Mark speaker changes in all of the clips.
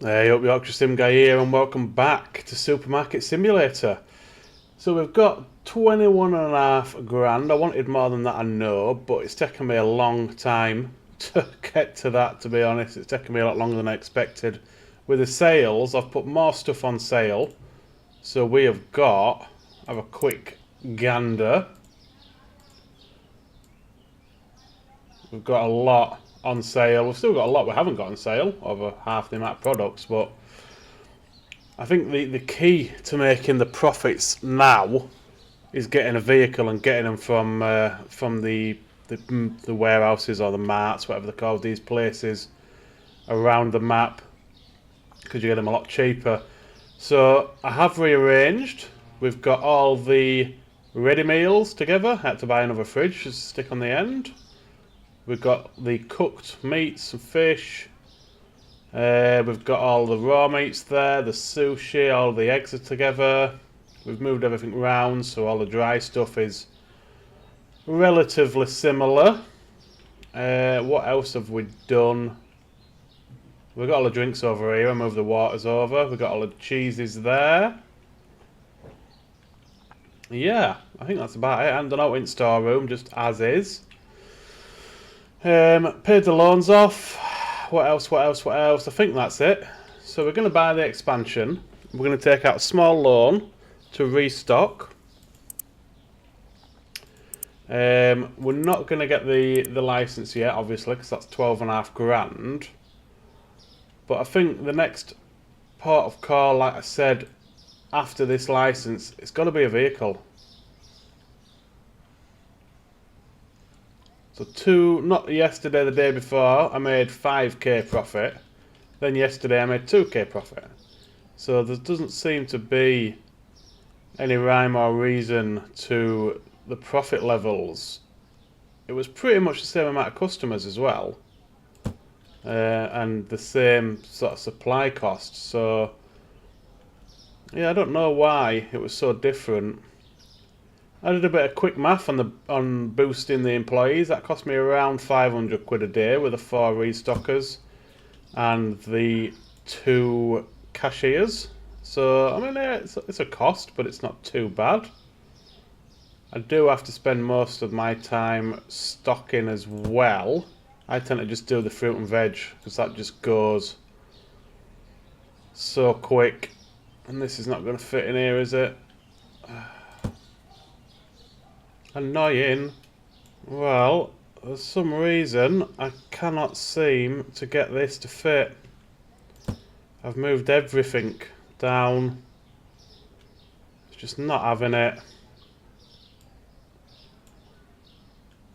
Speaker 1: Hey up, Yorkshire Sim Guy here, and welcome back to Supermarket Simulator. So we've got 21.5 grand. I wanted more than that, I know, but it's taken me a long time to get to that, to be honest. It's taken me a lot longer than I expected. With the sales, I've put more stuff on sale. So we have got, have a quick gander. We've got a lot on sale. We've still got a lot we haven't got on sale, over half the amount of products, but I think the key to making the profits now is getting a vehicle and getting them from the warehouses or the marts, whatever they're called, these places around the map, because you get them a lot cheaper. So I have rearranged. We've got all the ready meals together. I had to buy another fridge to stick on the end. We've got the cooked meats and fish. We've got all the raw meats there, the sushi, all the eggs are together. We've moved everything round, so all the dry stuff is relatively similar. What else have we done? We've got all the drinks over here. I moved the waters over. We've got all the cheeses there. Yeah, I think that's about it. And done out in storeroom, just as is. Paid the loans off. What else? I think that's it. So we're going to buy the expansion. We're going to take out a small loan to restock. We're not going to get the license yet, obviously, because that's 12.5 grand. But I think the next port of call, like I said, after this license, it's got to be a vehicle. So not yesterday, the day before, I made 5k profit. Then yesterday I made 2k profit. So there doesn't seem to be any rhyme or reason to the profit levels. It was pretty much the same amount of customers as well. And the same sort of supply costs. So yeah, I don't know why it was so different. I did a bit of quick math on boosting the employees. That cost me around 500 quid a day with the 4 restockers and the 2 cashiers. So I mean, it's a cost, but it's not too bad. I do have to spend most of my time stocking as well. I tend to just do the fruit and veg because that just goes so quick. And this is not going to fit in here, is it? Annoying. Well, for some reason I cannot seem to get this to fit. I've moved everything down. It's just not having it.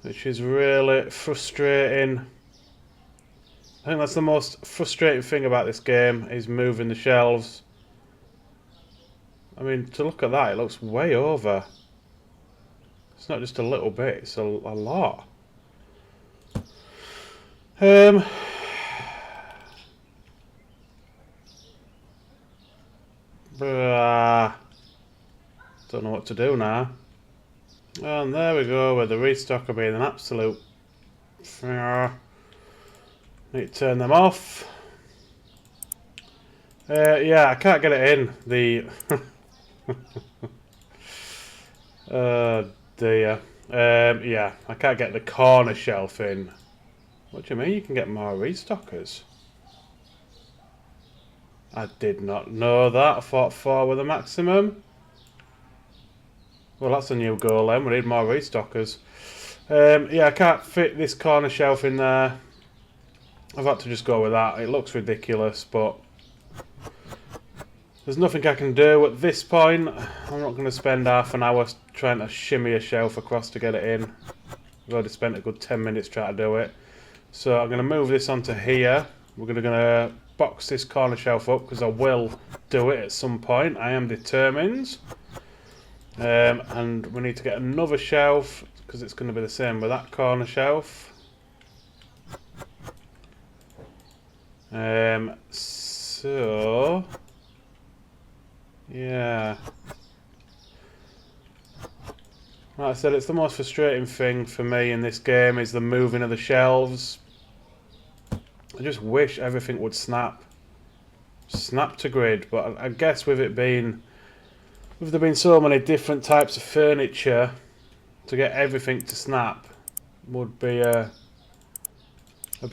Speaker 1: Which is really frustrating. I think that's the most frustrating thing about this game, is moving the shelves. I mean, to look at that, it looks way over. It's not just a little bit, it's a lot. Don't know what to do now. And there we go, with the restocker being an absolute... Need to turn them off. Yeah, I can't get it in. The... dear. Yeah, I can't get the corner shelf in. What do you mean you can get more restockers? I did not know that. I thought 4 were the maximum. Well, that's a new goal then. We need more restockers. Yeah, I can't fit this corner shelf in there. I've had to just go with that. It looks ridiculous, but there's nothing I can do at this point. I'm not going to spend half an hour trying to shimmy a shelf across to get it in. I've already spent a good 10 minutes trying to do it. So I'm going to move this onto here. We're going to box this corner shelf up because I will do it at some point. I am determined. And we need to get another shelf because it's going to be the same with that corner shelf. So... yeah. Like I said, it's the most frustrating thing for me in this game is the moving of the shelves. I just wish everything would snap. snap to grid, but I guess with there being so many different types of furniture, to get everything to snap would be a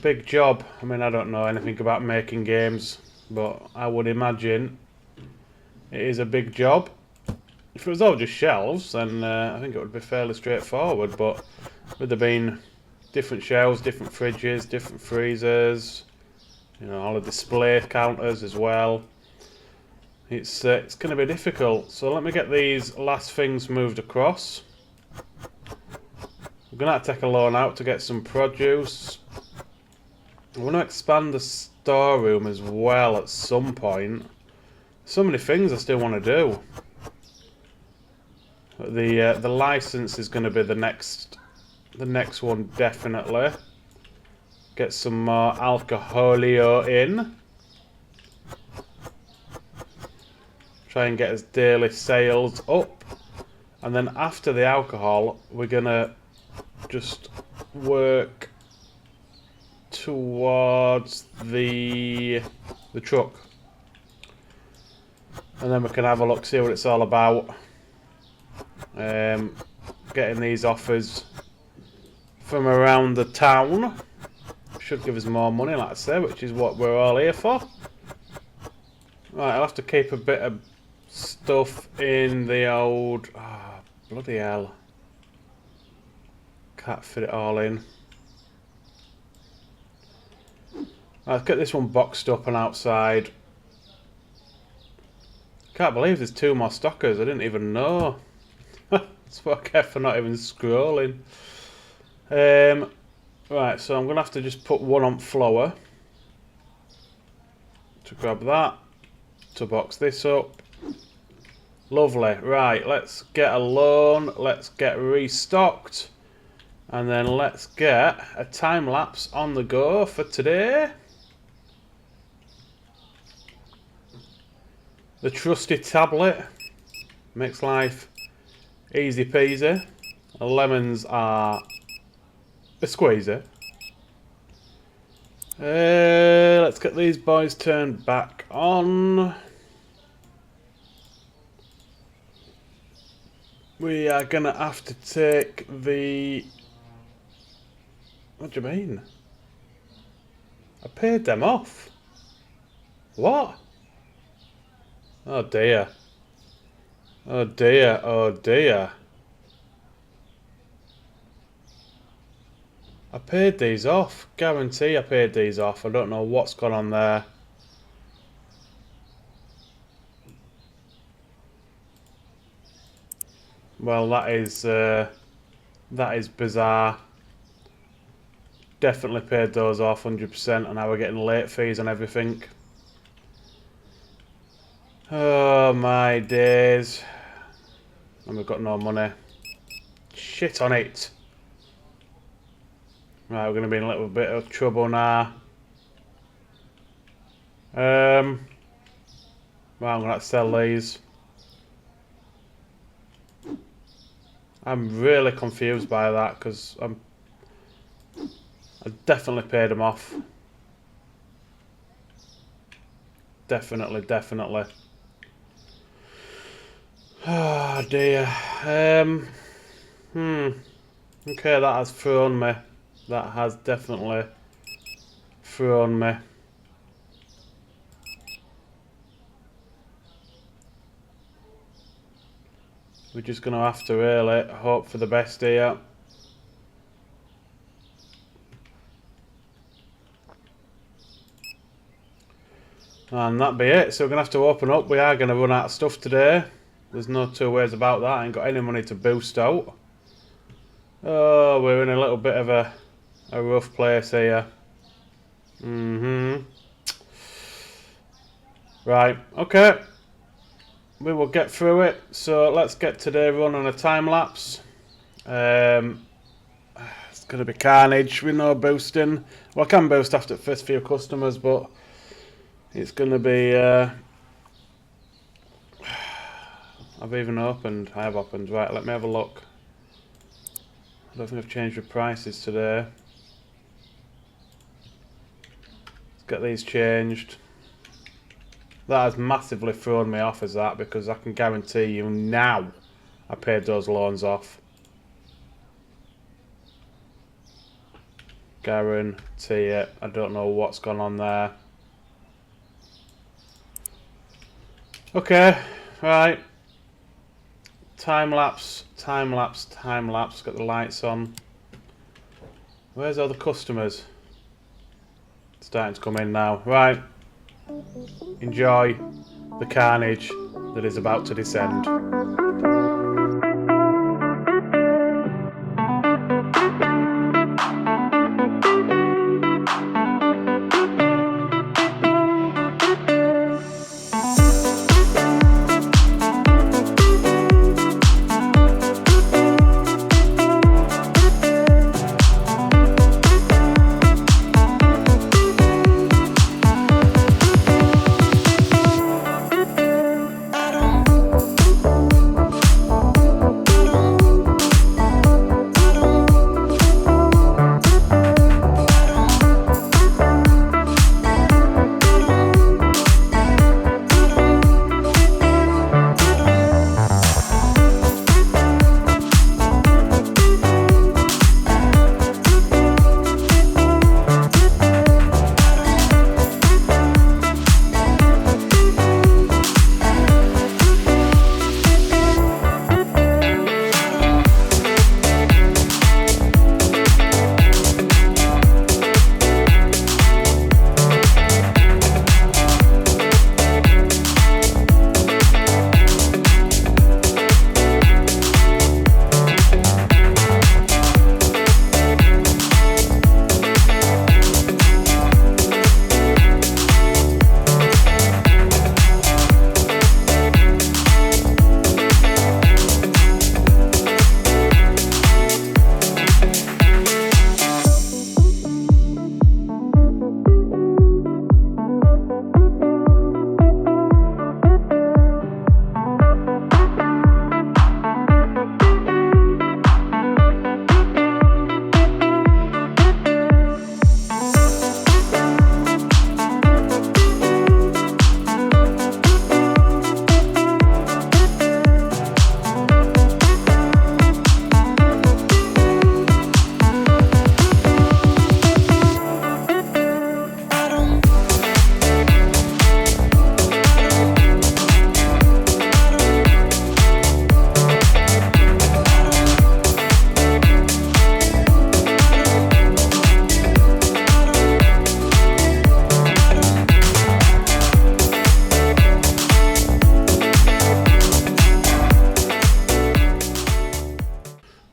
Speaker 1: big job. I mean, I don't know anything about making games, but I would imagine it is a big job. If it was all just shelves, then I think it would be fairly straightforward, but with there being different shelves, different fridges, different freezers, you know, all the display counters as well, it's going to be difficult. So let me get these last things moved across. I'm going to have to take a loan out to get some produce. I want to expand the storeroom as well at some point. So many things I still want to do. The license is going to be the next one, definitely. Get some more alcoholio in. Try and get his daily sales up. And then after the alcohol, we're going to just work towards the truck. And then we can have a look, see what it's all about. Getting these offers from around the town should give us more money, like I say, which is what we're all here for. Right, I'll have to keep a bit of stuff in the old... Oh, bloody hell. Can't fit it all in. Right, let's get this one boxed up and outside. Can't believe there's 2 more stockers. I didn't even know. That's what I get for not even scrolling. Right, so I'm going to have to just put one on flour. To grab that. To box this up. Lovely. Right, let's get a loan. Let's get restocked. And then let's get a time lapse on the go for today. The trusty tablet makes life easy peasy. The lemons are a squeezer. Let's get these boys turned back on. We are gonna have to take the... What do you mean? I paid them off. What? Oh dear. Oh dear, oh dear. I paid these off. Guarantee I paid these off. I don't know what's gone on there. Well, that is bizarre. Definitely paid those off 100%, and now we're getting late fees and everything. Oh my days. And we've got no money. Shit on it. Right, we're going to be in a little bit of trouble now. Well, I'm going to have to sell these. I'm really confused by that, because I definitely paid them off. Definitely, definitely. Oh dear. Okay, that has thrown me. That has definitely thrown me. We're just going to have to really hope for the best here. And that be it. So we're going to have to open up. We are going to run out of stuff today. There's no 2 ways about that. I ain't got any money to boost out. Oh, we're in a little bit of a rough place here. Right, okay. We will get through it. So let's get today run on a time lapse. It's going to be carnage with no boosting. Well, I can boost after the first few customers, but it's going to be... I've even opened. I have opened. Right, let me have a look. I don't think I've changed the prices today. Let's get these changed. That has massively thrown me off as that, because I can guarantee you now I paid those loans off. Guarantee it. I don't know what's gone on there. Okay, right. Time lapse, time lapse, time lapse. Got the lights on. Where's all the customers? Starting to come in now. Right. Enjoy the carnage that is about to descend.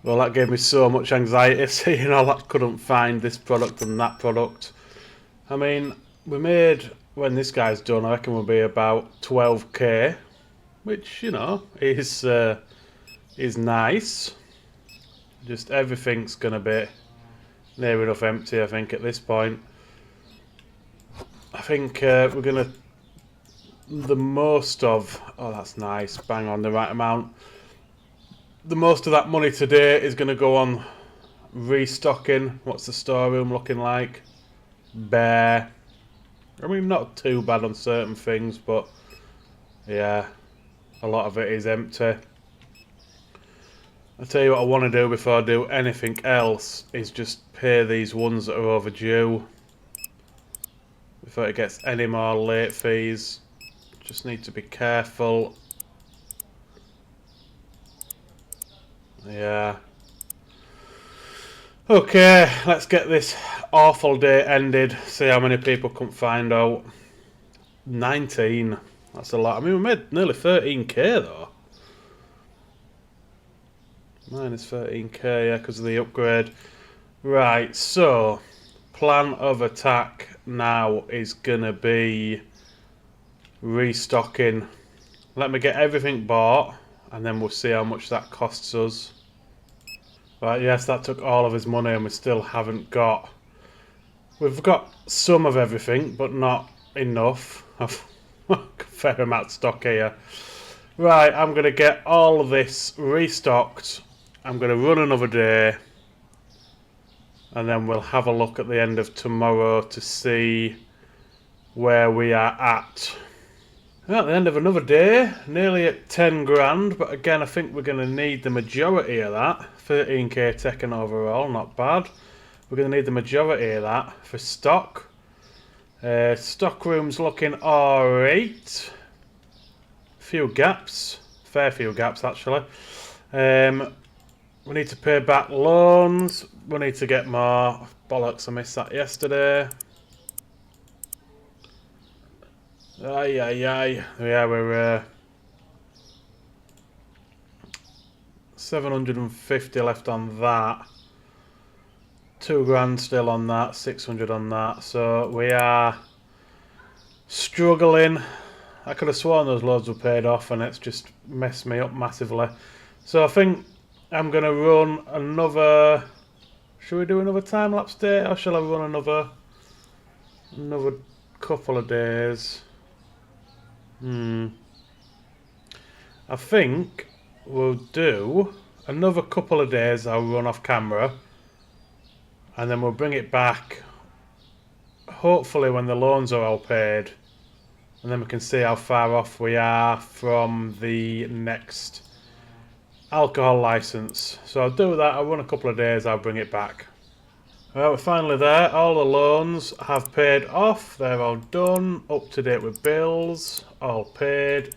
Speaker 1: Well, that gave me so much anxiety seeing all that couldn't find this product and that product. I mean, we made, when this guy's done, I reckon we'll be about 12k, which, you know, is nice. Just everything's going to be near enough empty, I think, at this point. I think we're going to, the most of, oh, that's nice, bang on the right amount. The most of that money today is going to go on restocking. What's the storeroom looking like? Bare. I mean, not too bad on certain things, but yeah, a lot of it is empty. I'll tell you what I want to do before I do anything else is just pay these ones that are overdue before it gets any more late fees. Just need to be careful. Yeah. Okay, let's get this awful day ended. See how many people can find out. 19. That's a lot. I mean, we made nearly 13k though. Minus 13k, yeah, because of the upgrade. Right, so plan of attack now is gonna be restocking. Let me get everything bought, and then we'll see how much that costs us. Right, yes, that took all of his money, and we still haven't got... We've got some of everything, but not enough. I've got a fair amount of stock here. Right, I'm going to get all of this restocked. I'm going to run another day. And then we'll have a look at the end of tomorrow to see where we are at. At the end of another day, nearly at 10 grand, but again I think we're going to need the majority of that. 13k taken overall, not bad. We're going to need the majority of that for stock. Stock room's looking alright. Few gaps, fair few gaps actually. We need to pay back loans, we need to get more. Bollocks, I missed that yesterday. Aye, aye, aye. Yeah, we're 750 left on that. 2 grand still on that, 600 on that. So we are struggling. I could have sworn those loads were paid off and it's just messed me up massively. So I think I'm going to run another... Should we do another time-lapse day or shall I run another couple of days? I think we'll do another couple of days. I'll run off camera and then we'll bring it back hopefully when the loans are all paid, and then we can see how far off we are from the next alcohol license. So I'll do that, I'll run a couple of days, I'll bring it back. Well, we're finally there. All the loans have paid off. They're all done. Up to date with bills. All paid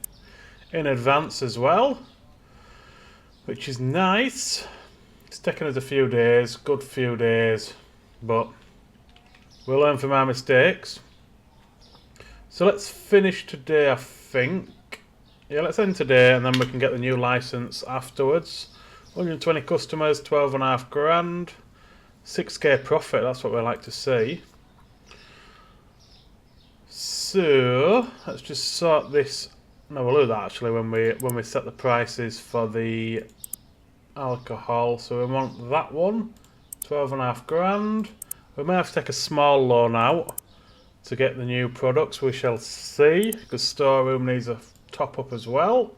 Speaker 1: in advance as well, which is nice. It's taken us a few days, good few days, but we'll learn from our mistakes. So let's finish today, I think. Yeah, let's end today and then we can get the new license afterwards. 120 customers, 12.5 grand. 6k profit, that's what we like to see. So let's just sort this. No, we'll do that actually when we set the prices for the alcohol. So we want that one, 12.5 grand. We may have to take a small loan out to get the new products. We shall see, because storeroom needs a top up as well.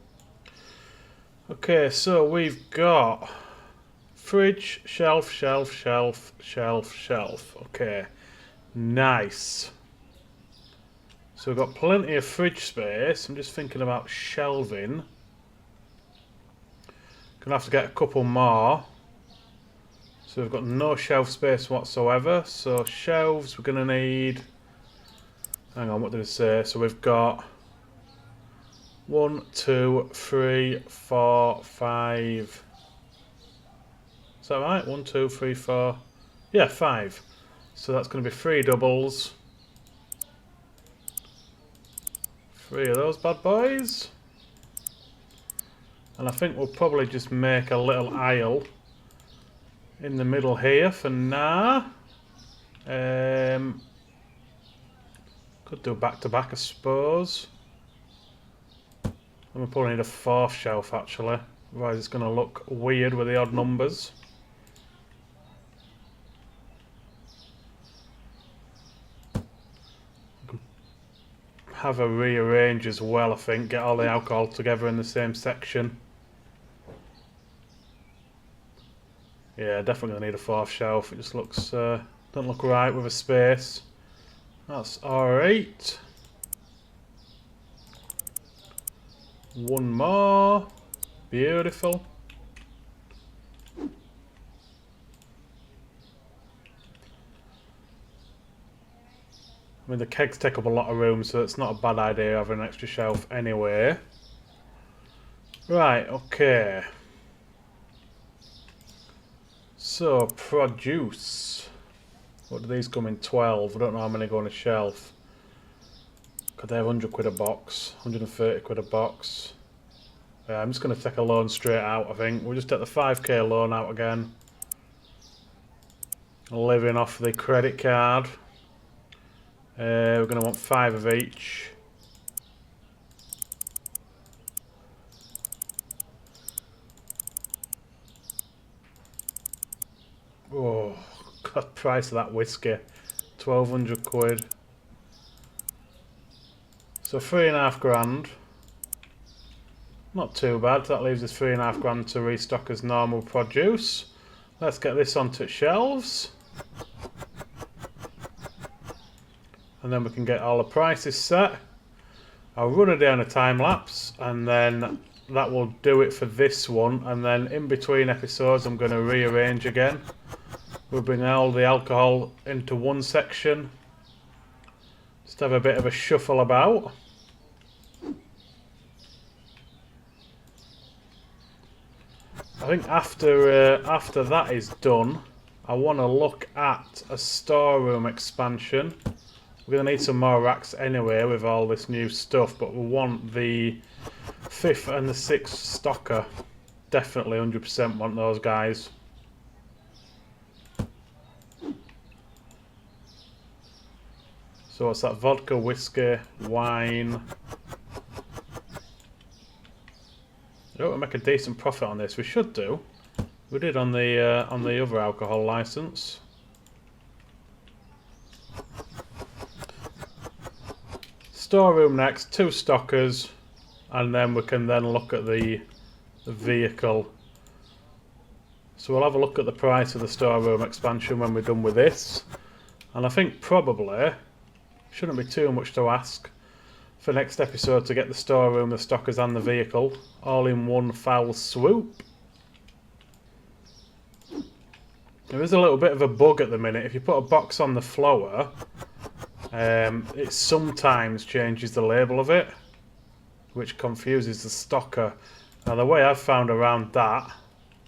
Speaker 1: Okay, so we've got fridge, shelf, shelf, shelf, shelf, shelf. Okay, nice. So we've got plenty of fridge space. I'm just thinking about shelving. Gonna have to get a couple more. So we've got no shelf space whatsoever. So shelves, we're gonna need... Hang on, what did I say? So we've got 1, 2, 3, 4, 5... Is that right? 1, 2, 3, 4... Yeah, 5. So that's going to be 3 doubles. 3 of those bad boys. And I think we'll probably just make a little aisle in the middle here for now. Could do back to back, I suppose. And we'll probably need a 4th shelf actually. Otherwise it's going to look weird with the odd numbers. Have a rearrange as well, I think. Get all the alcohol together in the same section. Yeah, definitely gonna need a 4th shelf. It just looks don't look right with a space. That's alright. One more. Beautiful. I mean, the kegs take up a lot of room, so it's not a bad idea having an extra shelf anyway. Right, okay. So, produce. What do these come in? 12. I don't know how many go on a shelf. Could they have 100 quid a box? 130 quid a box? Yeah, I'm just going to take a loan straight out, I think. We'll just take the 5k loan out again. Living off the credit card. We're going to want 5 of each. Oh, God, price of that whiskey. 1,200 quid. So 3.5 grand. Not too bad. That leaves us 3.5 grand to restock as normal produce. Let's get this onto shelves. And then we can get all the prices set. I'll run a day on a time lapse, and then that will do it for this one. And then in between episodes, I'm going to rearrange again. We'll bring all the alcohol into one section. Just have a bit of a shuffle about. I think after that is done, I want to look at a storeroom expansion. We're going to need some more racks anyway with all this new stuff, but we want the 5th and the 6th stocker. Definitely 100% want those guys. So what's that? Vodka, whiskey, wine. I don't make a decent profit on this. We should do. We did on the other alcohol license. Storeroom next, 2 stockers, and then we can then look at the vehicle. So we'll have a look at the price of the storeroom expansion when we're done with this. And I think probably shouldn't be too much to ask for next episode to get the storeroom, the stockers and the vehicle all in one foul swoop. There is a little bit of a bug at the minute. If you put a box on the floor, it sometimes changes the label of it, which confuses the stocker. Now the way I've found around that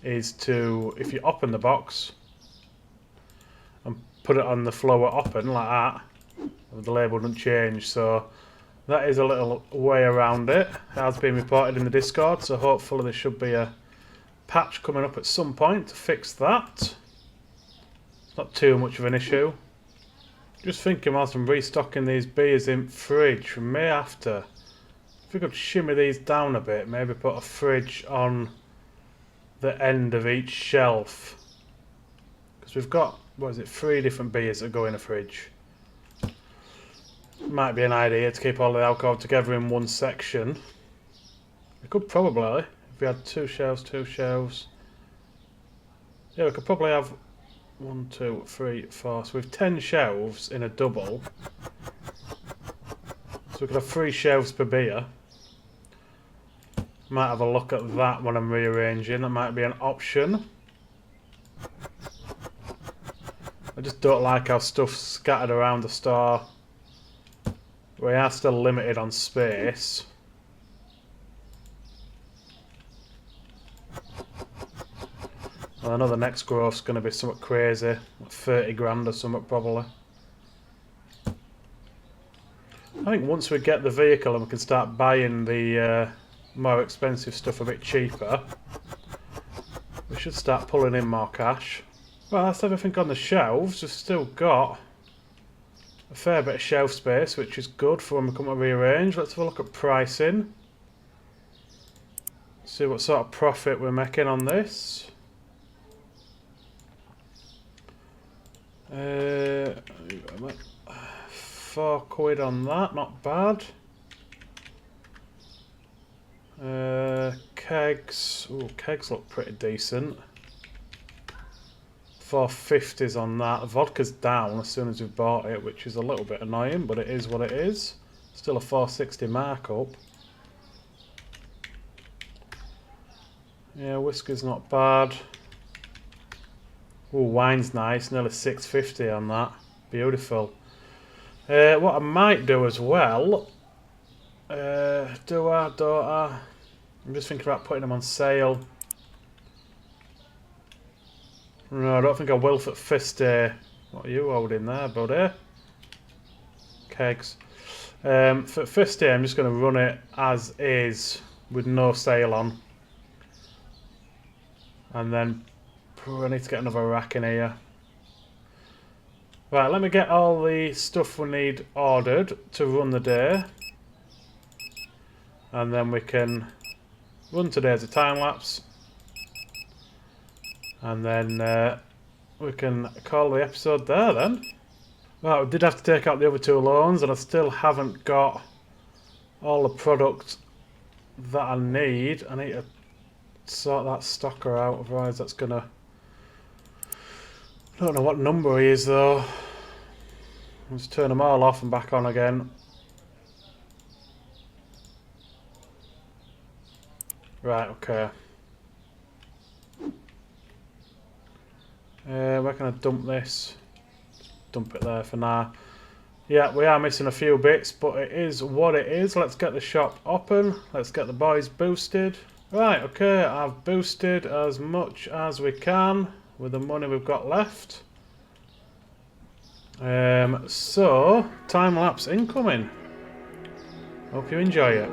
Speaker 1: is to, if you open the box and put it on the floor open like that, the label doesn't change. So that is a little way around it. It has been reported in the Discord, so hopefully there should be a patch coming up at some point to fix that. It's not too much of an issue. Just thinking whilst I'm restocking these beers in fridge, we may have to, if we could shimmy these down a bit, maybe put a fridge on the end of each shelf. Because we've got, what is it, 3 different beers that go in a fridge. Might be an idea to keep all the alcohol together in one section. We could probably, if we had 2 shelves. Yeah, we could probably have 1, 2, 3, 4. So we've 10 shelves in a double. So we could have 3 shelves per beer. Might have a look at that when I'm rearranging. That might be an option. I just don't like how stuff's scattered around the store. We are still limited on space. Well, I know the next growth's going to be something crazy, like 30 grand or something probably. I think once we get the vehicle and we can start buying the more expensive stuff a bit cheaper, we should start pulling in more cash. Well, that's everything on the shelves. We've still got a fair bit of shelf space, which is good for when we come to rearrange. Let's have a look at pricing. See what sort of profit we're making on this. 4 quid on that, not bad. Kegs. Ooh, kegs look pretty decent. 450s on that. Vodka's down as soon as we've bought it, which is a little bit annoying, but it is what it is. Still a 460 markup. Yeah, whiskey's not bad. Ooh, wine's nice. Nearly 650 on that. Beautiful. What I might do as well, don't I? I'm just thinking about putting them on sale. No, I don't think I will for first day. What are you holding there, buddy? Kegs. For first day, I'm just going to run it as is with no sale on. And then I need to get another rack in here. Right, let me get all the stuff we need ordered to run the day. And then we can run today as a time lapse. And then we can call the episode there then. Right, we did have to take out the other 2 loans, and I still haven't got all the product that I need. I need to sort that stocker out, otherwise that's gonna... I don't know what number he is though. Let's turn them all off and back on again. Right, okay. Where can I dump this? Dump it there for now. Yeah, we are missing a few bits, but it is what it is. Let's get the shop open. Let's get the boys boosted. Right, okay, I've boosted as much as we can with the money we've got left. So, time-lapse incoming. Hope you enjoy it.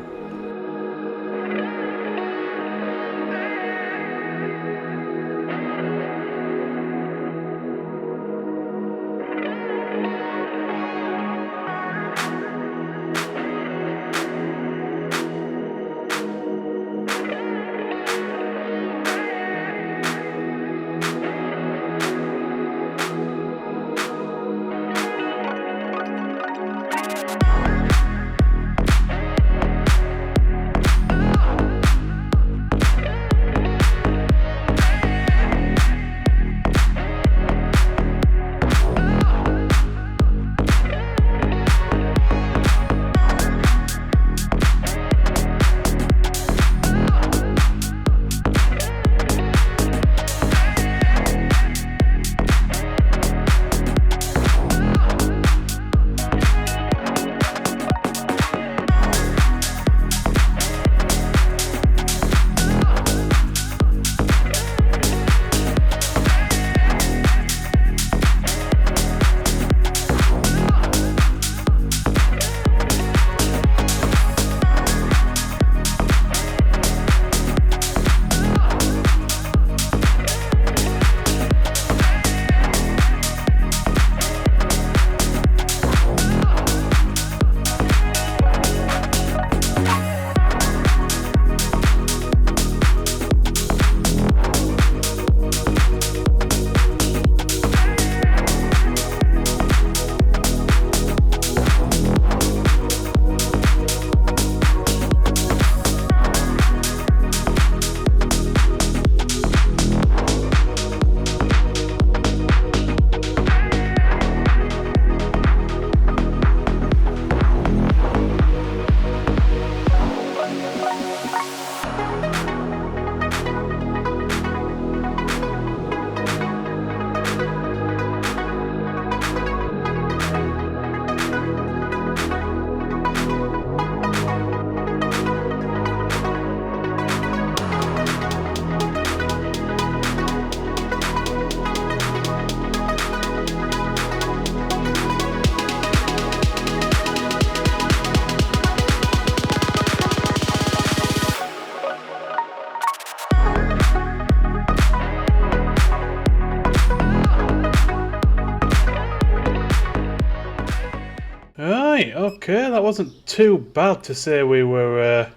Speaker 1: Right, okay, that wasn't too bad to say we were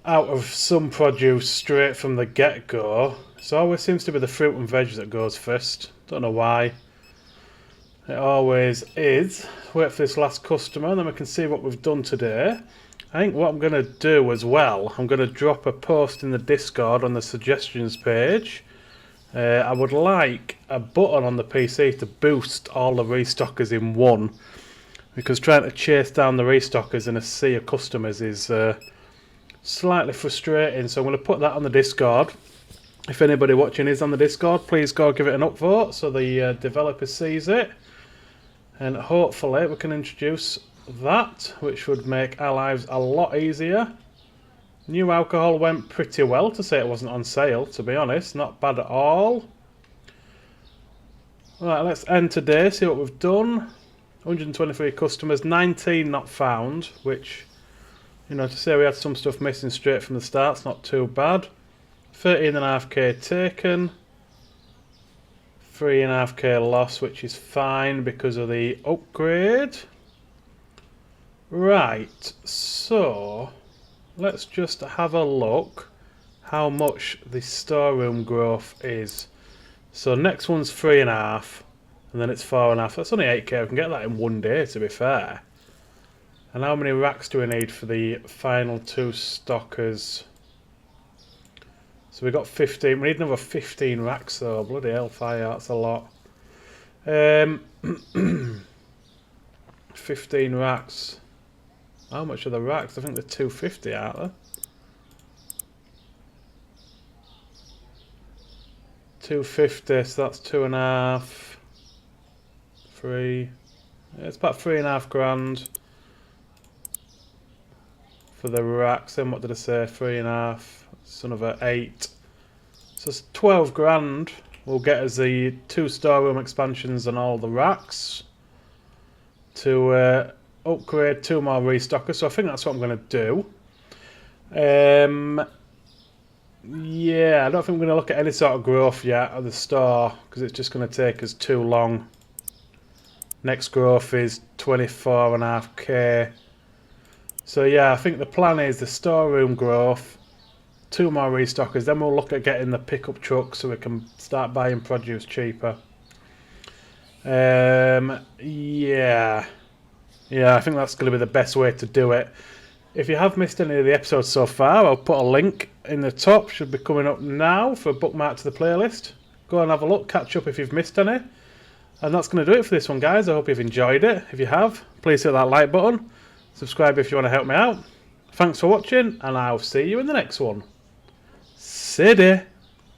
Speaker 1: out of some produce straight from the get-go. So it always seems to be the fruit and veg that goes first. Don't know why. It always is. Wait for this last customer and then we can see what we've done today. I think what I'm going to do as well, I'm going to drop a post in the Discord on the suggestions page. I would like a button on the PC to boost all the restockers in one. Because trying to chase down the restockers in a sea of customers is slightly frustrating. So I'm going to put that on the Discord. If anybody watching is on the Discord, please go give it an upvote so the developer sees it. And hopefully we can introduce that, which would make our lives a lot easier. New alcohol went pretty well, to say it wasn't on sale, to be honest. Not bad at all. Right, let's end today, see what we've done. 123 customers, 19 not found, which, you know, to say we had some stuff missing straight from the start, it's not too bad. 13.5k taken. 3.5k loss, which is fine because of the upgrade. Right, so let's just have a look how much the storeroom growth is. So next one's 3.5. And then it's 4.5. That's only 8k. We can get that in one day, to be fair. And how many racks do we need for the final two stockers? So we got 15. We need another 15 racks, though. Bloody hellfire, that's a lot. 15 racks. How much are the racks? I think they're 250, aren't they? 250, so that's 2.5, 3. Yeah, it's about 3.5 grand for the racks. Then what did I say? 3.5. It's another 8. So it's 12 grand. Will get us the 2 storeroom expansions and all the racks to upgrade 2 more restockers. So I think that's what I'm going to do. Yeah, I don't think I'm going to look at any sort of growth yet at the store because it's just going to take us too long. Next growth is 24.5k. So yeah, I think the plan is the storeroom growth, 2 more restockers, then we'll look at getting the pickup truck so we can start buying produce cheaper. Yeah, I think that's going to be the best way to do it. If you have missed any of the episodes so far, I'll put a link in the top, should be coming up now for a bookmark to the playlist. Go and have a look, catch up if you've missed any. And that's going to do it for this one, guys. I hope you've enjoyed it. If you have, please hit that like button. Subscribe if you want to help me out. Thanks for watching, and I'll see you in the next one. City.